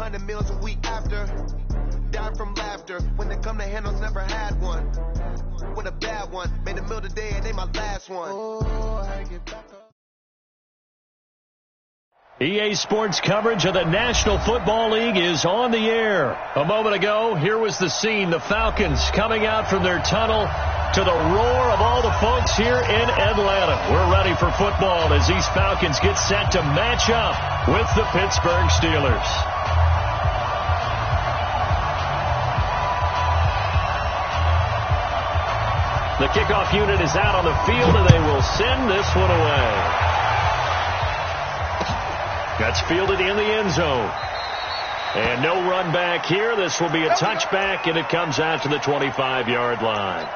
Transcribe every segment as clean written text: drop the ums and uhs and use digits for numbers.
100 meals a week after. Die from laughter. When they come to handles, never had one. With a bad one. Made a meal today and they my last one. Oh, I get back up. EA Sports coverage of the National Football League is on the air. A moment ago, here was the scene. The Falcons coming out from their tunnel to the roar of all the folks here in Atlanta. We're ready for football as these Falcons get set to match up with the Pittsburgh Steelers. The kickoff unit is out on the field, and they will send this one away. That's fielded in the end zone. And no run back here. This will be a touchback, and it comes out to the 25-yard line.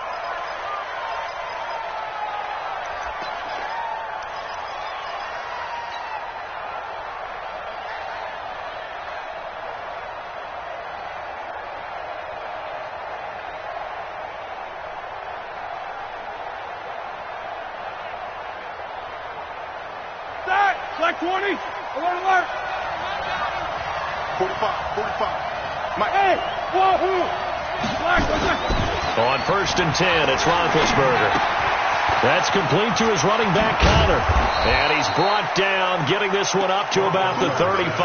Black 20. Alert, alert. 45. Mike. Hey, whoa. Black, what's that? On 1st and 10, it's Roethlisberger. That's complete to his running back, Connor. And he's brought down, getting this one up to about the 35.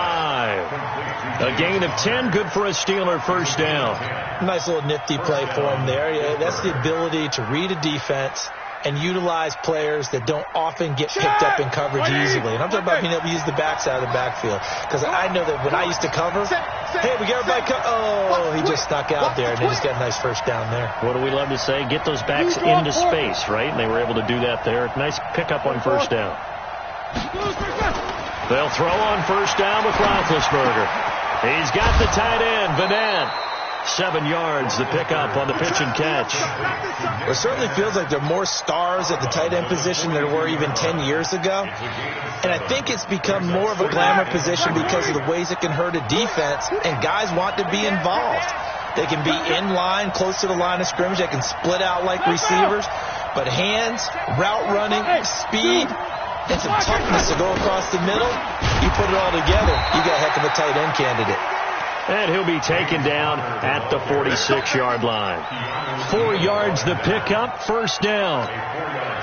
A gain of 10, good for a Steeler first down. Nice little nifty play for him there. Yeah, that's the ability to read a defense and utilize players that don't often get picked up in coverage easily. And I'm talking about being able to use the backside of the backfield. Because I know that when I used to cover, hey, we got everybody he just snuck out there, and they just got a nice first down there. What do we love to say? Get those backs into space, right? And they were able to do that there. Nice pickup on first down. They'll throw on first down with Roethlisberger. He's got the tight end, Vanette. 7 yards, the pickup on the pitch and catch. Well, it certainly feels like there are more stars at the tight end position than there were even 10 years ago. And I think it's become more of a glamour position because of the ways it can hurt a defense, and guys want to be involved. They can be in line, close to the line of scrimmage. They can split out like receivers. But hands, route running, speed, and some toughness to go across the middle, you put it all together, you got a heck of a tight end candidate. And he'll be taken down at the 46-yard line. 4 yards the pickup, first down.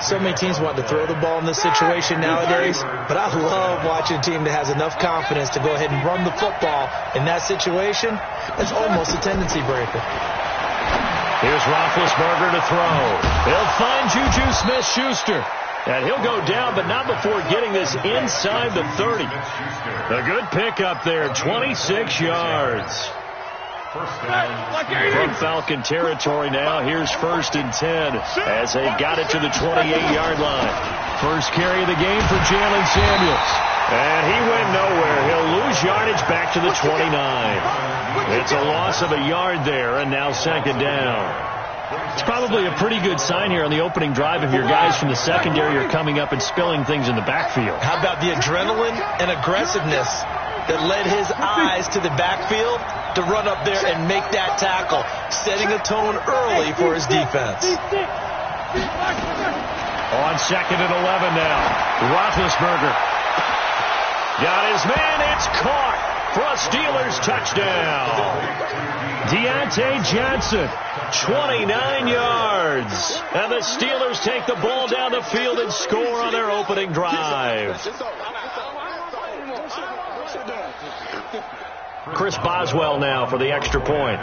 So many teams want to throw the ball in this situation nowadays, but I love watching a team that has enough confidence to go ahead and run the football in that situation. It's almost a tendency breaker. Here's Roethlisberger to throw. He'll find Juju Smith-Schuster. And he'll go down, but not before getting this inside the 30. A good pickup there, 26 yards. From Falcon territory now, here's 1st and 10 as they got it to the 28-yard line. First carry of the game for Jalen Samuels. And he went nowhere. He'll lose yardage back to the 29. It's a loss of a yard there, and now 2nd down. It's probably a pretty good sign here on the opening drive if your guys from the secondary are coming up and spilling things in the backfield. How about the adrenaline and aggressiveness that led his eyes to the backfield to run up there and make that tackle, setting a tone early for his defense. On 2nd and 11 now, Roethlisberger got his man. It's caught for a Steelers touchdown. Deontay Johnson, 29 yards. And the Steelers take the ball down the field and score on their opening drive. Chris Boswell now for the extra point.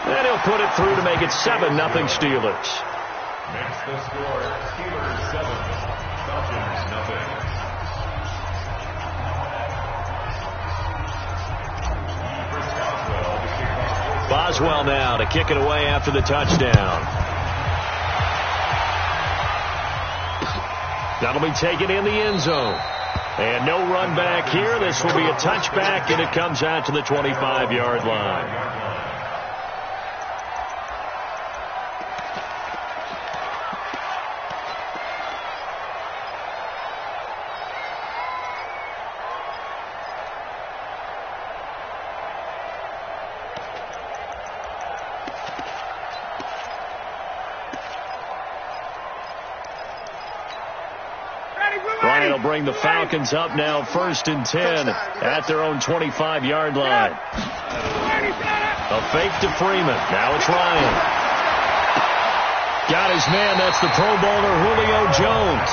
And he'll put it through to make it 7-0 Steelers. Next the score, Steelers 7, Falcons nothing. Boswell now to kick it away after the touchdown. That'll be taken in the end zone. And no run back here. This will be a touchback, and it comes out to the 25-yard line. it'll bring the Falcons up now 1st and 10 at their own 25-yard line. A fake to Freeman. Now it's Ryan. Got his man. That's the Pro Bowler Julio Jones.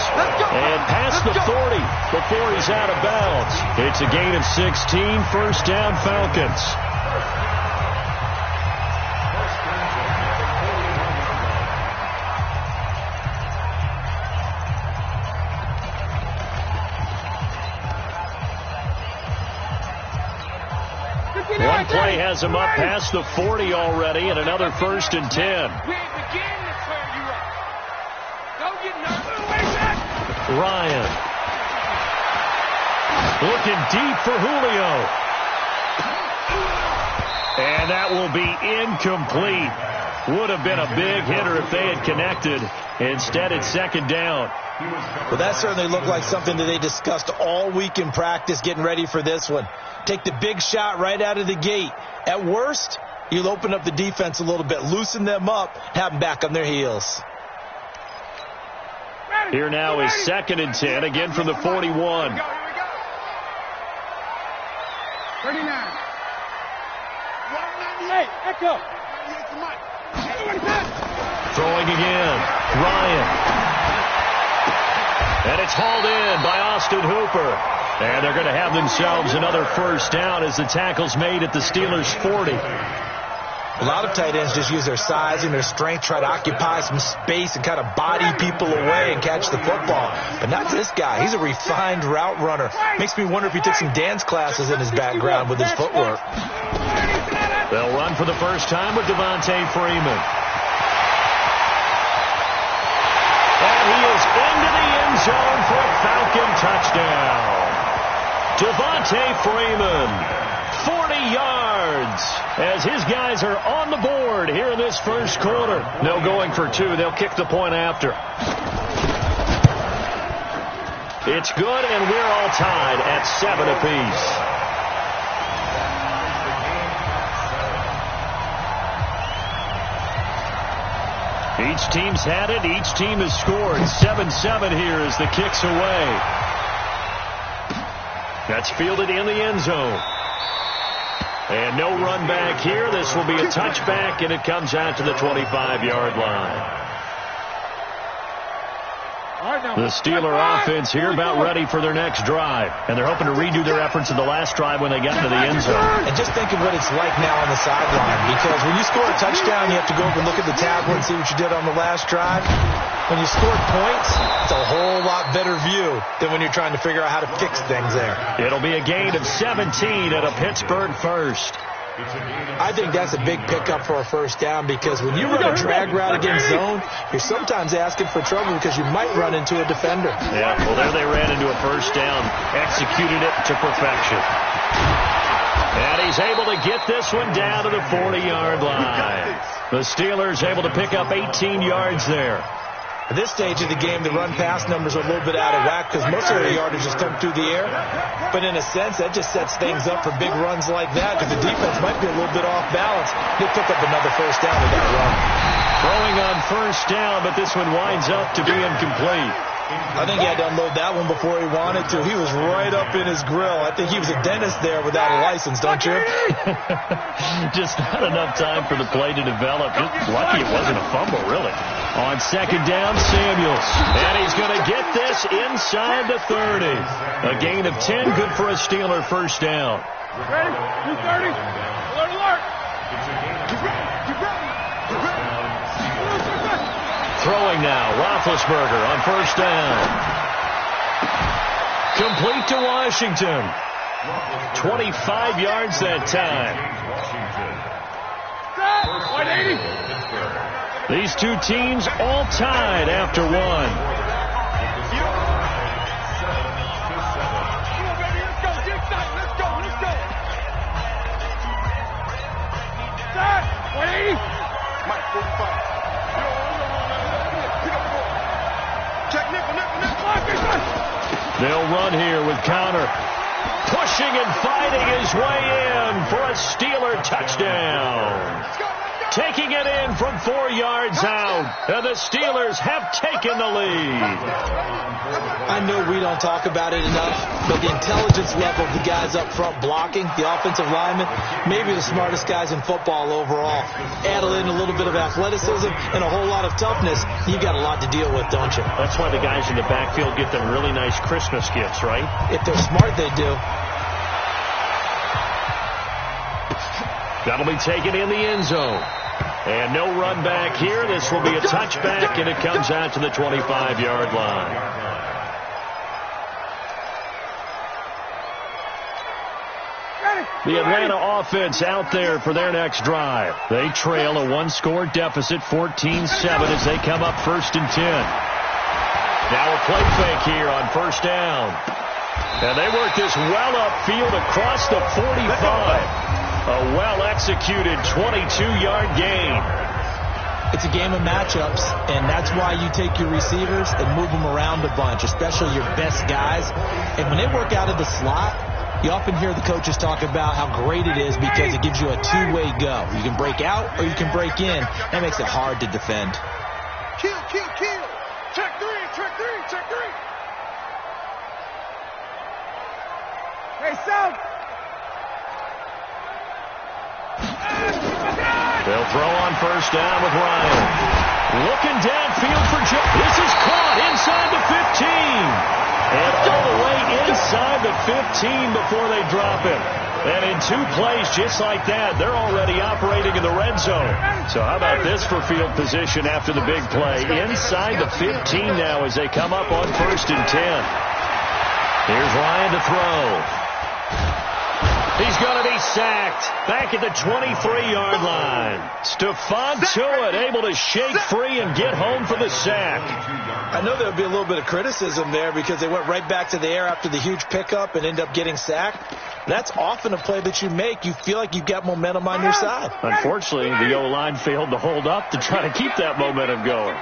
And past the 40 before he's out of bounds. It's a gain of 16. First down, Falcons. One play has him up past the 40 already, and another 1st and 10. Ryan. Looking deep for Julio. And that will be incomplete. Would have been a big hitter if they had connected. Instead, it's 2nd down. Well, that certainly looked like something that they discussed all week in practice getting ready for this one. Take the big shot right out of the gate. At worst, you'll open up the defense a little bit, loosen them up, have them back on their heels. Here now is 2nd and 10, again from the 41. 39. Hey, echo. Throwing again. Ryan. And it's hauled in by Austin Hooper. And they're going to have themselves another 1st down as the tackle's made at the Steelers' 40. A lot of tight ends just use their size and their strength, try to occupy some space and kind of body people away and catch the football. But not this guy. He's a refined route runner. Makes me wonder if he took some dance classes in his background with his footwork. They'll run for the first time with Devontae Freeman. And he is into the end zone for a Falcon touchdown. Devontae Freeman, 40 yards, as his guys are on the board here in this first quarter. No going for 2. They'll kick the point after. It's good, and we're all tied at 7 apiece. Each team's had it. Each team has scored. 7-7 here as the kick's away. That's fielded in the end zone. And no run back here. This will be a touchback, and it comes out to the 25-yard line. The Steeler offense here about ready for their next drive. And they're hoping to redo their efforts in the last drive when they got into the end zone. And just think of what it's like now on the sideline. Because when you score a touchdown, you have to go over and look at the tackle and see what you did on the last drive. When you scored points, it's a whole lot better view than when you're trying to figure out how to fix things there. It'll be a gain of 17 at a Pittsburgh first. I think that's a big pickup for a 1st down because when you run a drag route against zone, you're sometimes asking for trouble because you might run into a defender. Yeah, well, there they ran into a 1st down, executed it to perfection. And he's able to get this one down to the 40-yard line. The Steelers able to pick up 18 yards there. At this stage of the game, the run-pass numbers are a little bit out of whack because most of their yardage has come through the air. But in a sense, that just sets things up for big runs like that because the defense might be a little bit off balance. They pick up another 1st down with that run. Throwing on 1st down, but this one winds up to be incomplete. I think he had to unload that one before he wanted to. He was right up in his grill. I think he was a dentist there without a license, don't you? Just not enough time for the play to develop. Just lucky it wasn't a fumble, really. On 2nd down, Samuels. And he's going to get this inside the 30. A gain of 10, good for a Steeler 1st down. Ready? 230. Alert, alert. Throwing now, Roethlisberger on 1st down. Complete to Washington. 25 yards that time. 180. These two teams all tied after one. Let's go. 180. Mike, 45. They'll run here with Connor. Pushing and fighting his way in for a Steeler touchdown. taking it in from 4 yards out. And the Steelers have taken the lead. I know we don't talk about it enough, but the intelligence level of the guys up front blocking, the offensive linemen, maybe the smartest guys in football overall. Add in a little bit of athleticism and a whole lot of toughness, you got a lot to deal with, don't you? That's why the guys in the backfield get them really nice Christmas gifts, right? If they're smart, they do. That'll be taken in the end zone. And no run back here. This will be a touchback, and it comes out to the 25-yard line. The Atlanta offense out there for their next drive. They trail a one-score deficit, 14-7, as they come up 1st and 10. Now a play fake here on 1st down. And they work this well upfield across the 45. A well-executed 22-yard gain. It's a game of matchups, and that's why you take your receivers and move them around a bunch, especially your best guys. And when they work out of the slot, you often hear the coaches talk about how great it is because it gives you a two-way go. You can break out or you can break in. That makes it hard to defend. Kill. Check three. Hey, South. They'll throw on 1st down with Ryan. Looking downfield for Joe. This is caught inside the 15. And all the way inside the 15 before they drop him. And in 2 plays just like that, they're already operating in the red zone. So how about this for field position after the big play? Inside the 15 now as they come up on 1st and 10. Here's Ryan to throw. He's going to be sacked back at the 23-yard line. Stephon Tuitt able to shake free and get home for the sack. I know there'll be a little bit of criticism there because they went right back to the air after the huge pickup and end up getting sacked. That's often a play that you make. You feel like you've got momentum on your side. Unfortunately, the O-line failed to hold up to try to keep that momentum going.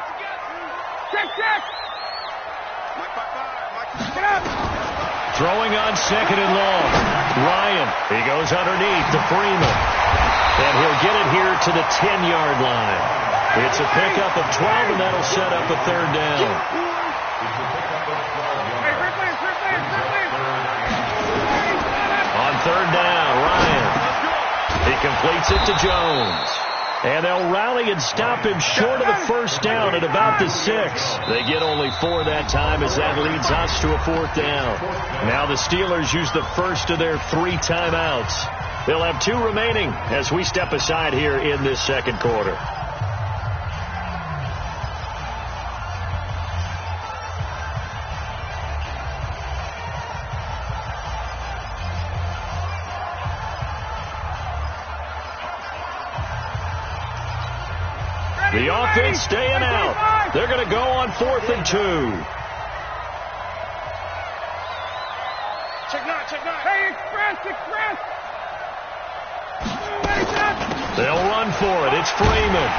Check. Throwing on 2nd and long. Ryan, he goes underneath to Freeman. And he'll get it here to the 10-yard line. It's a pickup of 12, and that'll set up a 3rd down. On 3rd down, Ryan. He completes it to Jones. And they'll rally and stop him short of the 1st down at about the 6. They get only 4 that time as that leads us to a 4th down. Now the Steelers use the first of their 3 timeouts. They'll have 2 remaining as we step aside here in this 2nd quarter. The offense staying out. They're going to go on 4th and 2. Check not. Hey, express. They'll run for it. It's Freeman.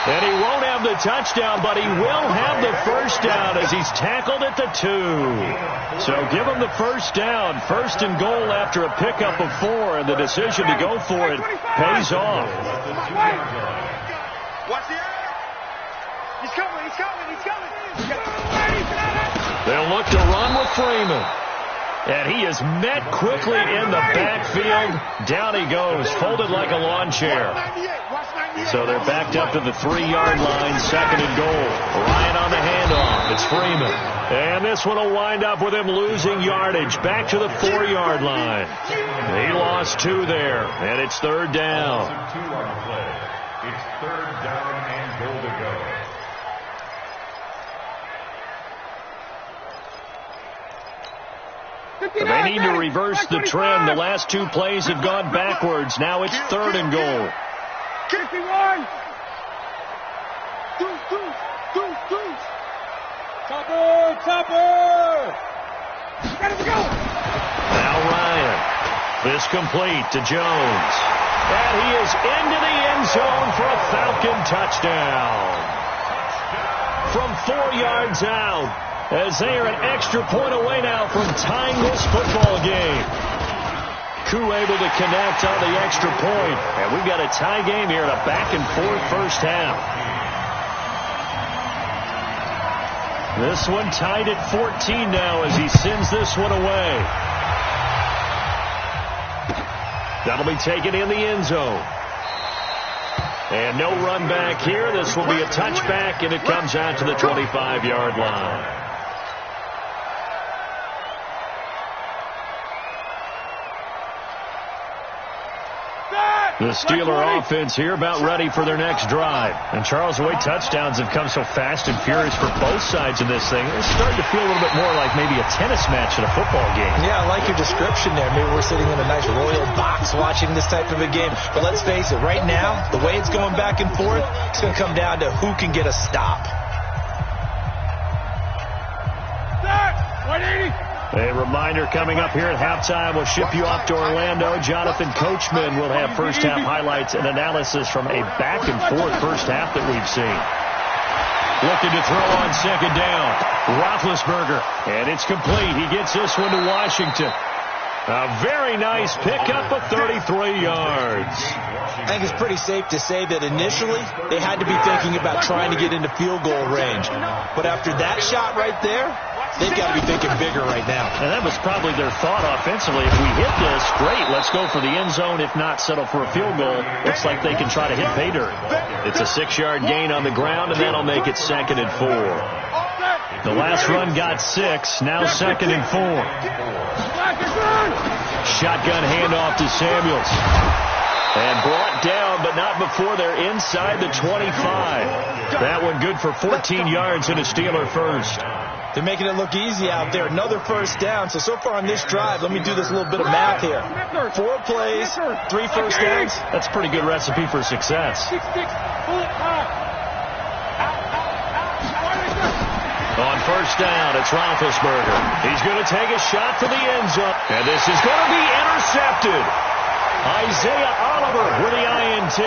And he won't have the touchdown, but he will have the 1st down as he's tackled at the 2. So give him the 1st down. 1st and goal after a pickup of 4, and the decision to go for it pays off. Watch the air. He's coming. They'll look to run with Freeman. And he is met quickly in the backfield. Down he goes, folded like a lawn chair. So they're backed up to the 3-yard line, 2nd and goal. Ryan on the handoff. It's Freeman. And this one will wind up with him losing yardage back to the 4-yard line. He lost 2 there, and it's 3rd down. It's 3rd down and goal to go. They need to reverse the trend. The last 2 plays have gone backwards. Now it's 3rd and goal. 51. Topper. Gotta go. Now Ryan. This complete to Jones. And he is into the end zone for a Falcon touchdown. From 4 yards out, as they are an extra point away now from tying this football game. Coup able to connect on the extra point. And we've got a tie game here in a back-and-forth first half. This one tied at 14 now as he sends this one away. That'll be taken in the end zone. And no run back here. This will be a touchback, and it comes out to the 25-yard line. The Steeler offense here about ready for their next drive. And Charles, the way touchdowns have come so fast and furious for both sides of this thing, it's starting to feel a little bit more like maybe a tennis match in a football game. Yeah, I like your description there. Maybe we're sitting in a nice royal box watching this type of a game. But let's face it, right now, the way it's going back and forth, it's going to come down to who can get a stop. 180. A reminder coming up here at halftime. We'll ship you off to Orlando. Jonathan Coachman will have first-half highlights and analysis from a back-and-forth first half that we've seen. Looking to throw on second down. Roethlisberger, and it's complete. He gets this one to Washington. A very nice pickup of 33 yards. I think it's pretty safe to say that initially they had to be thinking about trying to get into field goal range. But after that shot right there, they've got to be thinking bigger right now. And that was probably their thought offensively. If we hit this, great, let's go for the end zone. If not, settle for a field goal. Looks like they can try to hit pay dirt. It's a 6-yard gain on the ground, and that'll make it 2nd and 4. The last run got 6, now 2nd and 4. Shotgun handoff to Samuels. And brought down, but not before they're inside the 25. That one good for 14 yards and a Steeler first. They're making it look easy out there. Another first down. So far on this drive, let me do this little bit of math here. 4 plays, 3 first downs. That's a pretty good recipe for success. On first down, it's Roethlisberger. He's going to take a shot for the end zone. And this is going to be intercepted. Isaiah Oliver with the INT.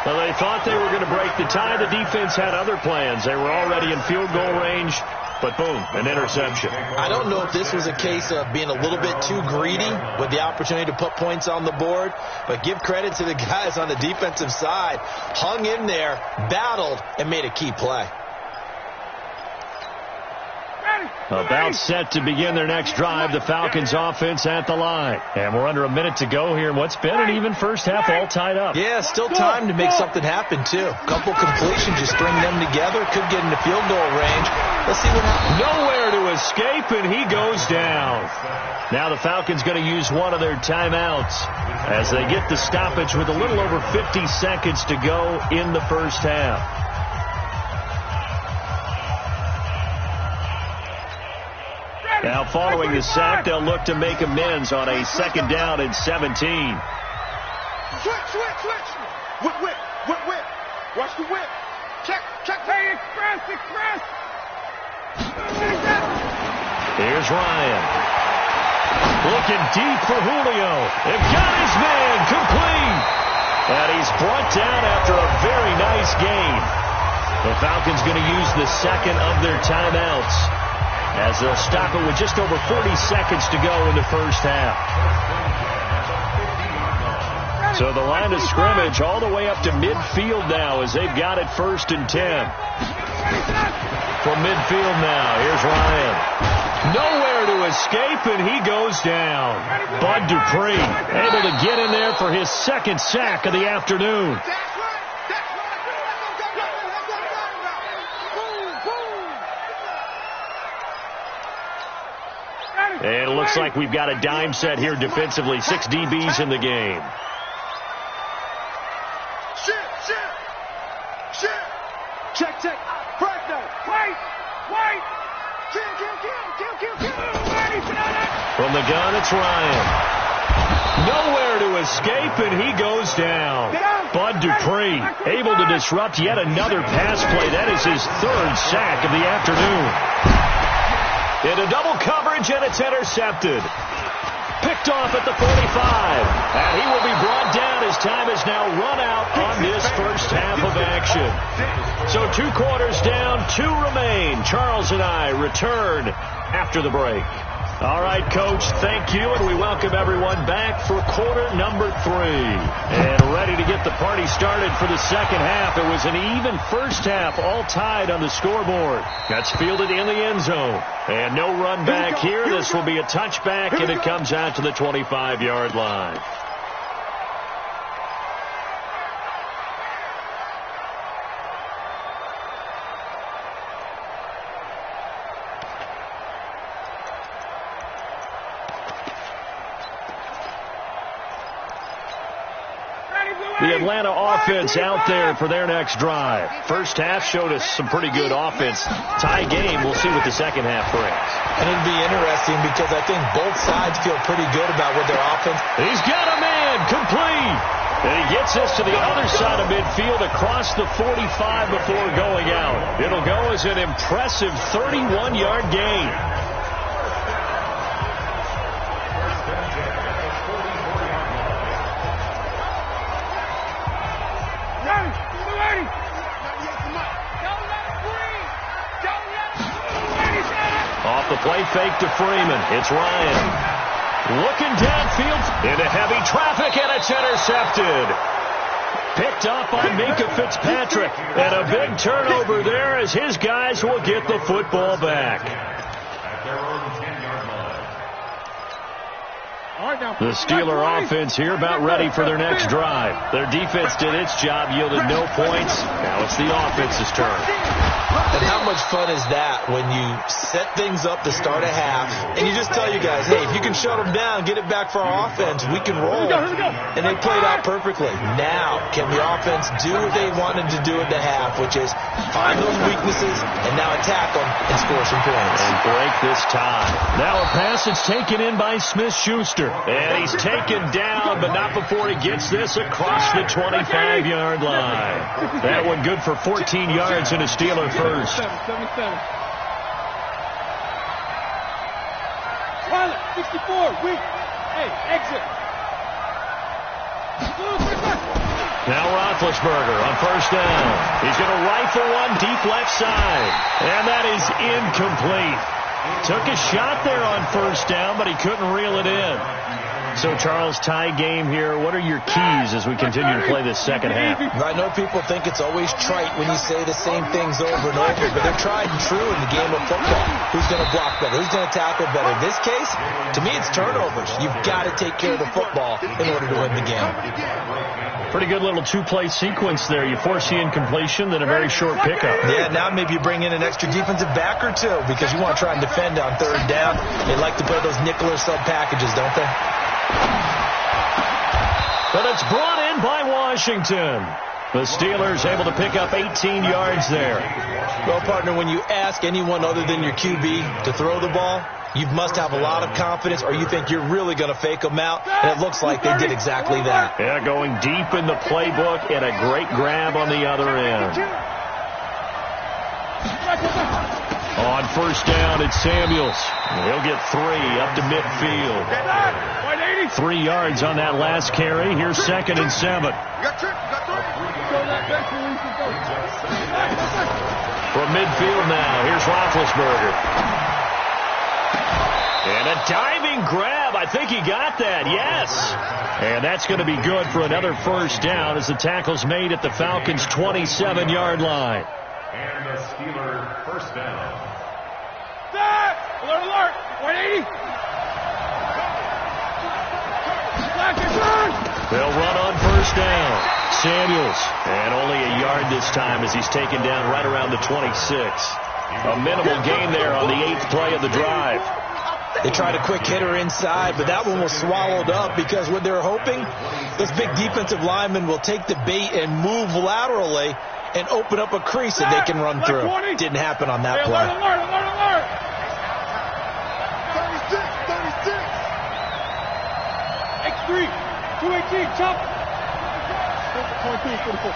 Well, they thought they were going to break the tie. The defense had other plans. They were already in field goal range. But boom, an interception. I don't know if this was a case of being a little bit too greedy with the opportunity to put points on the board, but give credit to the guys on the defensive side. Hung in there, battled, and made a key play. About set to begin their next drive, the Falcons offense at the line. And we're under a minute to go here in what's been an even first half, all tied up. Yeah, still time to make something happen, too. A couple completions, just string them together, could get into field goal range. Let's see what happens. Nowhere to escape, and he goes down. Now the Falcons going to use one of their timeouts as they get the stoppage with a little over 50 seconds to go in the first half. Now following the sack, they'll look to make amends on a 2nd down and 17. Switch. Whip. Watch the whip. Check. Hey, express. Here's Ryan. Looking deep for Julio. They've got his man complete. And he's brought down after a very nice gain. The Falcons going to use the second of their timeouts as they'll stop it with just over 40 seconds to go in the first half. So the line of scrimmage all the way up to midfield now as they've got it 1st and 10. From midfield now, here's Ryan. Nowhere to escape, and he goes down. Bud Dupree able to get in there for his 2nd sack of the afternoon. And it looks like we've got a dime set here defensively. 6 DBs in the game. Check. Birthday. Wait. Kill. From the gun, it's Ryan. Nowhere to escape, and he goes down. Bud Dupree able to disrupt yet another pass play. That is his 3rd sack of the afternoon. Into double coverage, and it's intercepted. Picked off at the 45. And he will be brought down as time is now run out on this first half of action. So 2 quarters down, 2 remain. Charles and I return after the break. All right, Coach, thank you, and we welcome everyone back for quarter number 3. And ready to get the party started for the second half. It was an even first half, all tied on the scoreboard. That's fielded in the end zone. And no run back here. This will be a touchback, and it comes out to the 25-yard line. The Atlanta offense out there for their next drive. First half showed us some pretty good offense. Tie game. We'll see what the second half brings. And it'll be interesting because I think both sides feel pretty good about what their offense. He's got a man complete. And he gets us to the other side of midfield across the 45 before going out. It'll go as an impressive 31-yard gain. Off the play fake to Freeman. It's Ryan. Looking downfield into heavy traffic, and it's intercepted. Picked up by Minka Fitzpatrick. And a big turnover there as his guys will get the football back. The Steeler offense here about ready for their next drive. Their defense did its job, yielded no points. Now it's the offense's turn. And how much fun is that when you set things up to start a half and you just tell you guys, hey, if you can shut them down, get it back for our offense, we can roll. And they played out perfectly. Now, can the offense do what they wanted to do at the half, which is find those weaknesses and now attack them and score some points. And break this tie. Now a pass that's taken in by Smith-Schuster. And he's taken down, but not before he gets this across the 25-yard line. That one good for 14 yards and a Steeler first. 67. 64. Weak. Hey, exit. Now Roethlisberger on first down. He's going to rifle one deep left side. And that is incomplete. Took a shot there on first down, but he couldn't reel it in. So, Charles, tie game here. What are your keys as we continue to play this second half? I know people think it's always trite when you say the same things over and over, but they're tried and true in the game of football. Who's going to block better? Who's going to tackle better? In this case, to me, it's turnovers. You've got to take care of the football in order to win the game. Pretty good little two-play sequence there. You force the incompletion, then a very short pickup. Yeah, now maybe you bring in an extra defensive back or two because you want to try and defend on third down. They like to play those nickel or sub packages, don't they? But it's brought in by Washington. The Steelers able to pick up 18 yards there. Well, partner, when you ask anyone other than your QB to throw the ball, you must have a lot of confidence or you think you're really going to fake them out, and it looks like they did exactly that. Yeah, going deep in the playbook and a great grab on the other end. On first down, it's Samuels. He'll get 3 up to midfield. 3 yards on that last carry. Here's 2nd and 7. From midfield now, here's Roethlisberger. And a diving grab. I think he got that. Yes. And that's going to be good for another first down as the tackle's made at the Falcons' 27-yard line. And the Steeler first down. Alert, alert. 180. They'll run on first down. Samuels. And only a yard this time as he's taken down right around the 26. A minimal gain there on the 8th play of the drive. They tried a quick hitter inside, but that one was swallowed up because what they're hoping, this big defensive lineman will take the bait and move laterally and open up a crease that they can run through. Didn't happen on that play. Alert, alert, alert, alert. 36. X3. 218. Chop. 22. 44.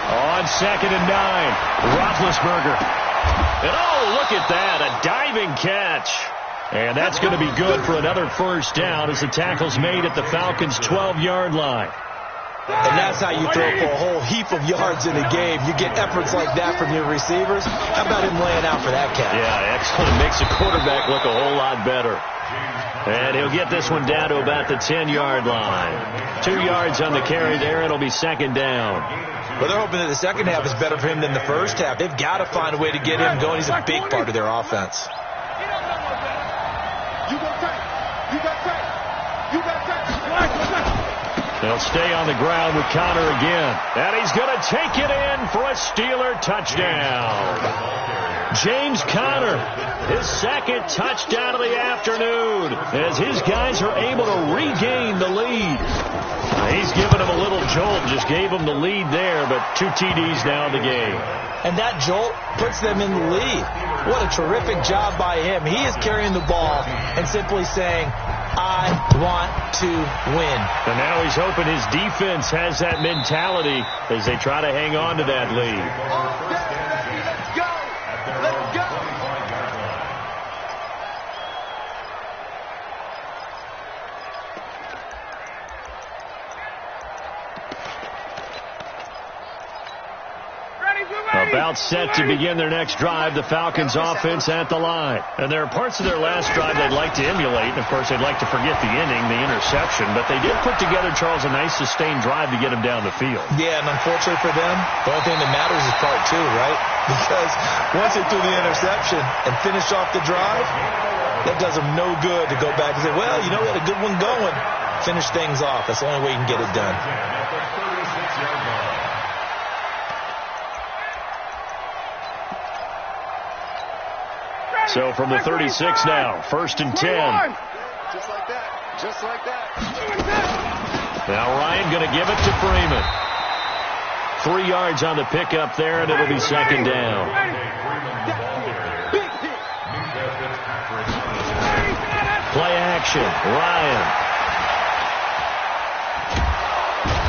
On 2nd and 9. Roethlisberger. And oh, look at that, a diving catch. And that's going to be good for another first down as the tackle's made at the Falcons' 12-yard line. And that's how you throw for a whole heap of yards in a game. You get efforts like that from your receivers. How about him laying out for that catch? Yeah, excellent. Makes the quarterback look a whole lot better. And he'll get this one down to about the 10-yard line. 2 yards on the carry there. It'll be second down. Well, they're hoping that the second half is better for him than the first half. They've got to find a way to get him going. He's a big part of their offense. They'll stay on the ground with Connor again. And he's going to take it in for a Steeler touchdown. James Conner, his second touchdown of the afternoon, as his guys are able to regain the lead. He's given him a little jolt, just gave him the lead there, but 2 TDs now in the game. And that jolt puts them in the lead. What a terrific job by him. He is carrying the ball and simply saying, I want to win. And now he's hoping his defense has that mentality as they try to hang on to that lead. About set to begin their next drive, the Falcons offense at the line. And there are parts of their last drive they'd like to emulate. And, of course, they'd like to forget the inning, the interception. But they did put together, Charles, a nice sustained drive to get him down the field. Yeah, and unfortunately for them, the only thing that matters is part 2, right? Because once they threw the interception and finished off the drive, that does them no good to go back and say, well, you know, we had a good one going. Finish things off. That's the only way you can get it done. So from the 36 now, 1st and 10. Just like that. Just like that. Now Ryan going to give it to Freeman. 3 yards on the pickup there, and it'll be second down. Play action. Ryan.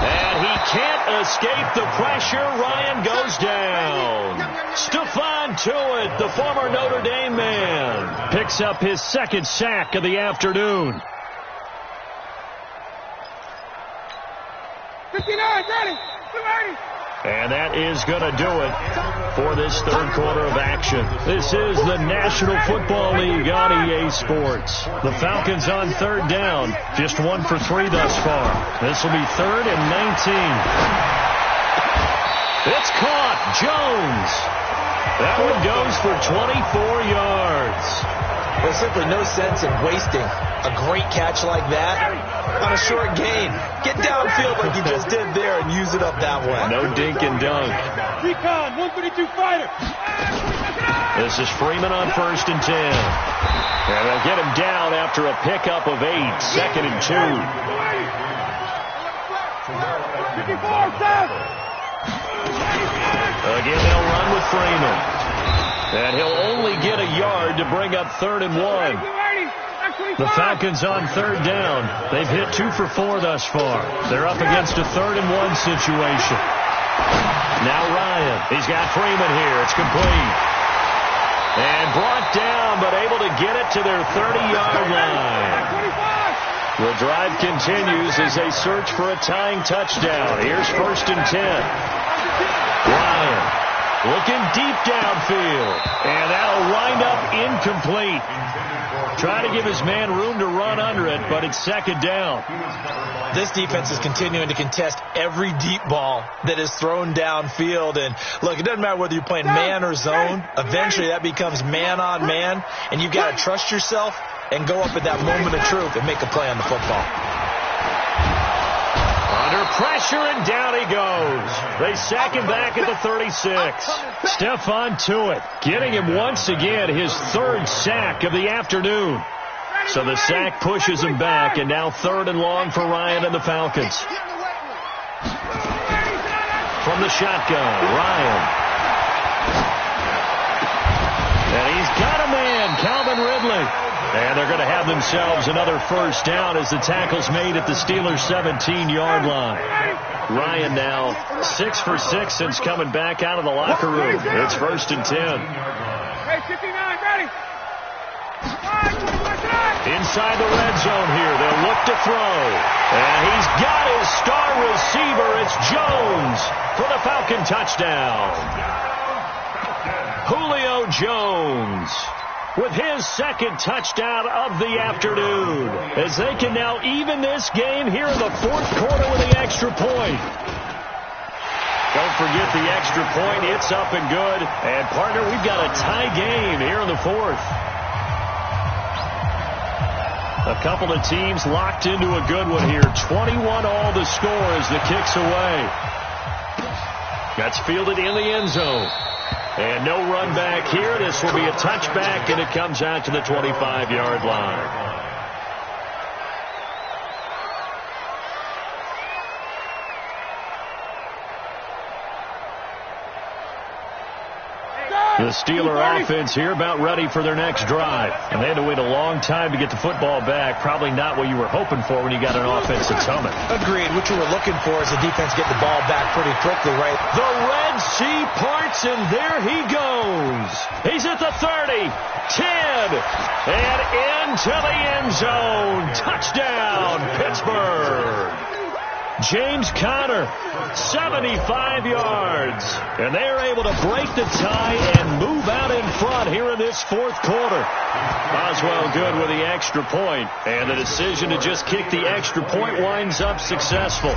And he can't escape the pressure. Ryan goes down. Stephon Tuitt, the former Notre Dame man, picks up his second sack of the afternoon. 59, ready, 280. And that is going to do it for this third quarter of action. This is the National Football League on EA Sports. The Falcons on third down, just 1 for 3 thus far. This will be 3rd and 19. It's caught. Jones. That one goes for 24 yards. There's simply no sense in wasting a great catch like that on a short gain. Get downfield like you just did there and use it up that way. No dink and dunk. Recon, 132 fighter. This is Freeman on 1st and 10. And they'll get him down after a pickup of 8, 2nd and 2. 54, Seth. Again, they'll run with Freeman. And he'll only get a yard to bring up 3rd and 1. The Falcons on third down. They've hit 2 for 4 thus far. They're up against a 3rd and 1 situation. Now Ryan. He's got Freeman here. It's complete. And brought down, but able to get it to their 30-yard line. The drive continues as they search for a tying touchdown. Here's 1st and 10. Ryan looking deep downfield. And that'll wind up incomplete. Trying to give his man room to run under it, but it's 2nd down. This defense is continuing to contest every deep ball that is thrown downfield. And, look, it doesn't matter whether you're playing man or zone. Eventually that becomes man on man, and you've got to trust yourself and go up at that moment of truth and make a play on the football. Under pressure, and down he goes. They sack him back at the 36. Stephon Tuitt getting him once again his 3rd sack of the afternoon. So the sack pushes him back, and now 3rd and long for Ryan and the Falcons. From the shotgun, Ryan. And he's got a man, Calvin Ridley. And they're going to have themselves another 1st down as the tackle's made at the Steelers' 17-yard line. Ryan now 6 for 6 since coming back out of the locker room. It's 1st and 10. Hey, 59, ready. Inside the red zone here. They'll look look to throw. And he's got his star receiver. It's Jones for the Falcon touchdown. Julio Jones with his second touchdown of the afternoon, as they can now even this game here in the fourth quarter with the extra point. Don't forget the extra point. It's up and good. And, partner, we've got a tie game here in the fourth. A couple of teams locked into a good one here. 21 all the score as the kick's away. That's fielded in the end zone. And no run back here. This will be a touchback, and it comes out to the 25-yard line. The Steeler offense here about ready for their next drive. And they had to wait a long time to get the football back. Probably not what you were hoping for when you got an offense that's humming. Agreed. What you were looking for is the defense get the ball back pretty quickly, right? The Red Sea parts, and there he goes. He's at the 30, 10, and into the end zone. Touchdown, Pittsburgh. James Conner, 75 yards. And they're able to break the tie and move out in front here in this fourth quarter. Boswell good with the extra point. And the decision to just kick the extra point winds up successful.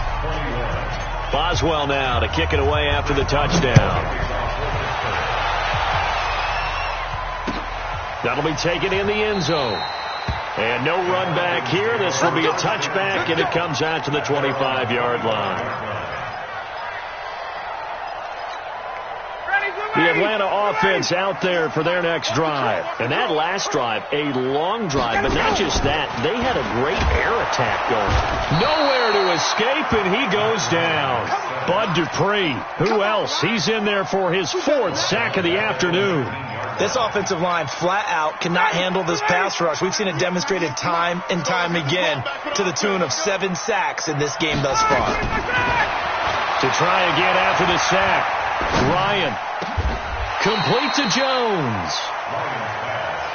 Boswell now to kick it away after the touchdown. That'll be taken in the end zone. And no run back here. This will be a touchback, and it comes out to the 25-yard line. The Atlanta offense out there for their next drive. And that last drive, a long drive, but not just that. They had a great air attack going. Nowhere to escape, and he goes down. Bud Dupree, who else? He's in there for his fourth sack of the afternoon. This offensive line flat out cannot handle this pass rush. We've seen it demonstrated time and time again to the tune of 7 sacks in this game thus far. To try again after the sack, Ryan complete to Jones.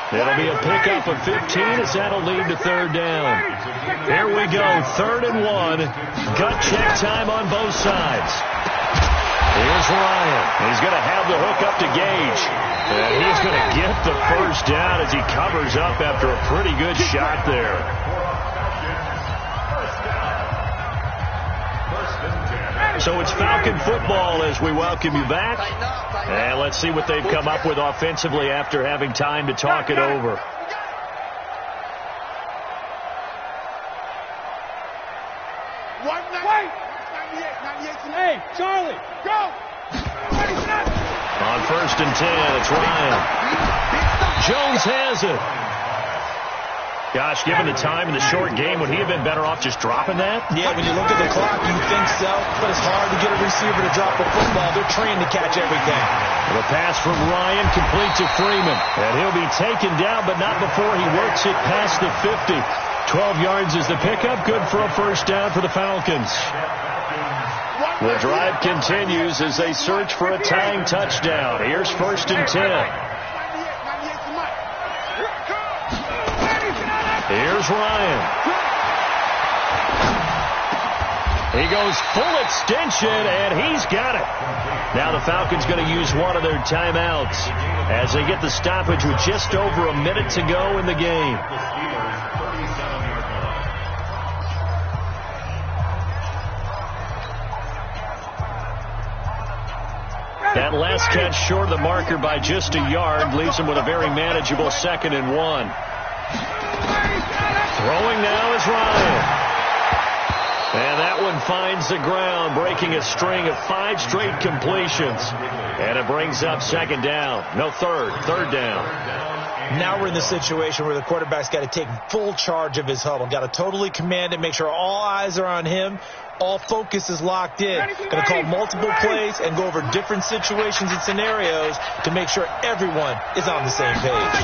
It'll be a pickup of 15 as that'll lead to third down. Here we go, 3rd and 1. Gut check time on both sides. Here's Ryan. He's going to have the hook up to Gage. And he's going to get the first down as he covers up after a pretty good shot there. So it's Falcon football as we welcome you back. And let's see what they've come up with offensively after having time to talk it over. Hey, Charlie, go! On 1st and 10, it's Ryan. Jones has it. Gosh, given the time in the short game, would he have been better off just dropping that? Yeah, when you look at the clock, you think so, but it's hard to get a receiver to drop a football. They're trained to catch everything. The pass from Ryan complete to Freeman. And he'll be taken down, but not before he works it past the 50. 12 yards is the pickup. Good for a first down for the Falcons. The drive continues as they search for a tying touchdown. Here's 1st and 10. Here's Ryan. He goes full extension, and he's got it. Now the Falcons going to use one of their timeouts as they get the stoppage with just over a minute to go in the game. That last catch short of the marker by just a yard leaves him with a very manageable 2nd and 1. Throwing now is Ryan. And that one finds the ground, breaking a string of 5 straight completions. And it brings up 2nd down. No, third down. Now we're in the situation where the quarterback's got to take full charge of his huddle. Got to totally command it, make sure all eyes are on him. All focus is locked in. Going to call multiple plays and go over different situations and scenarios to make sure everyone is on the same page.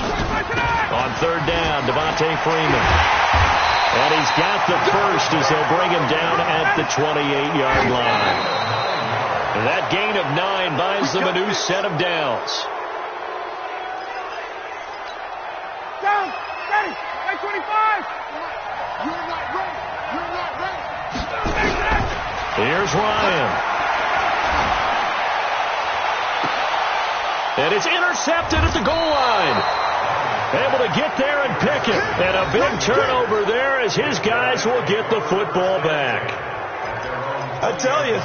On 3rd down, Devontae Freeman. And he's got the first as they'll bring him down at the 28-yard line. And that gain of 9 buys them a new set of downs. ready. Hey, 25. You're not ready. You're not ready. Here's Ryan. And it's intercepted at the goal line. Able to get there and pick it. And a big turnover there as his guys will get the football back. I tell you,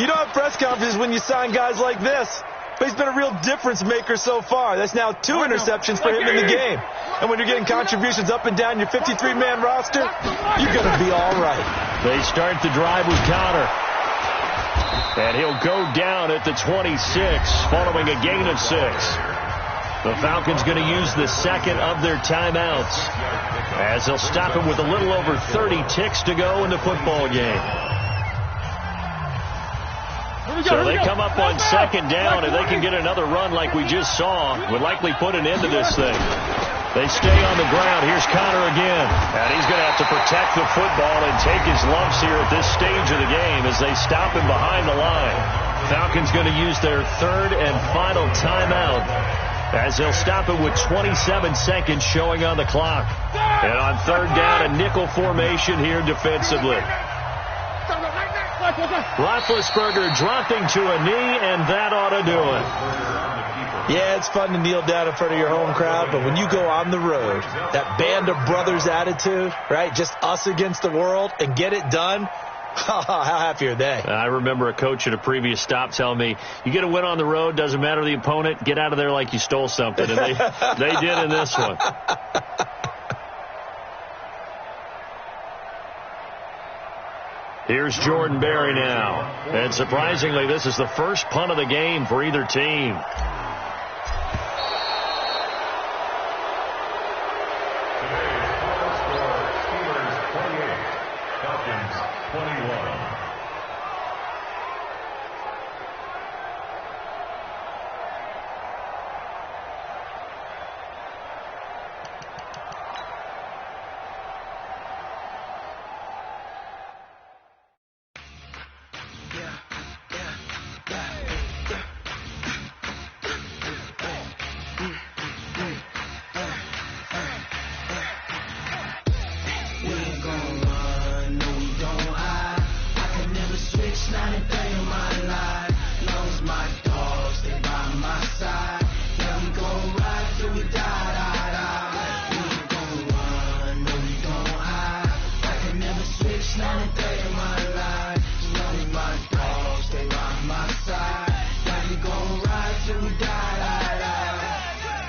you don't have press conferences when you sign guys like this. But he's been a real difference maker so far. That's now 2 interceptions for him in the game. And when you're getting contributions up and down your 53-man roster, you're going to be all right. They start the drive with Connor. And he'll go down at the 26, following a gain of 6. The Falcons going to use the second of their timeouts, as they'll stop him with a little over 30 ticks to go in the football game. So they come up on second down, and they can get another run like we just saw. Would likely put an end to this thing. They stay on the ground. Here's Connor again. And he's going to have to protect the football and take his lumps here at this stage of the game as they stop him behind the line. Falcons going to use their third and final timeout, as they'll stop it with 27 seconds showing on the clock. And on third down, a nickel formation here defensively. Roethlisberger dropping to a knee, and that ought to do it. Yeah, it's fun to kneel down in front of your home crowd, but when you go on the road, that band of brothers attitude, right, just us against the world, and get it done, how happy are they? I remember a coach at a previous stop telling me, you get a win on the road, doesn't matter the opponent, get out of there like you stole something. And they did in this one. Here's Jordan Berry now. And surprisingly, this is the first punt of the game for either team.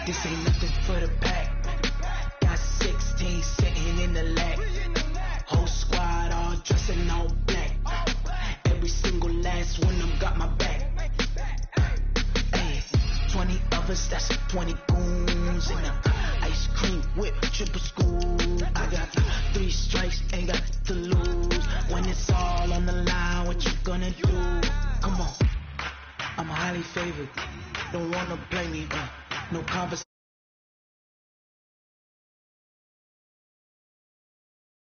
This ain't nothing for the pack. Got 16 sitting in the lap. Whole squad all dressing all black. Every single last one of them got my back. Hey, 20 of us, that's 20 goons. And ice cream whip, triple scoop. I got 3 strikes, ain't got to lose. When it's all on the line, what you gonna do? Come on, I'm highly favored. Don't wanna blame me, no conversation.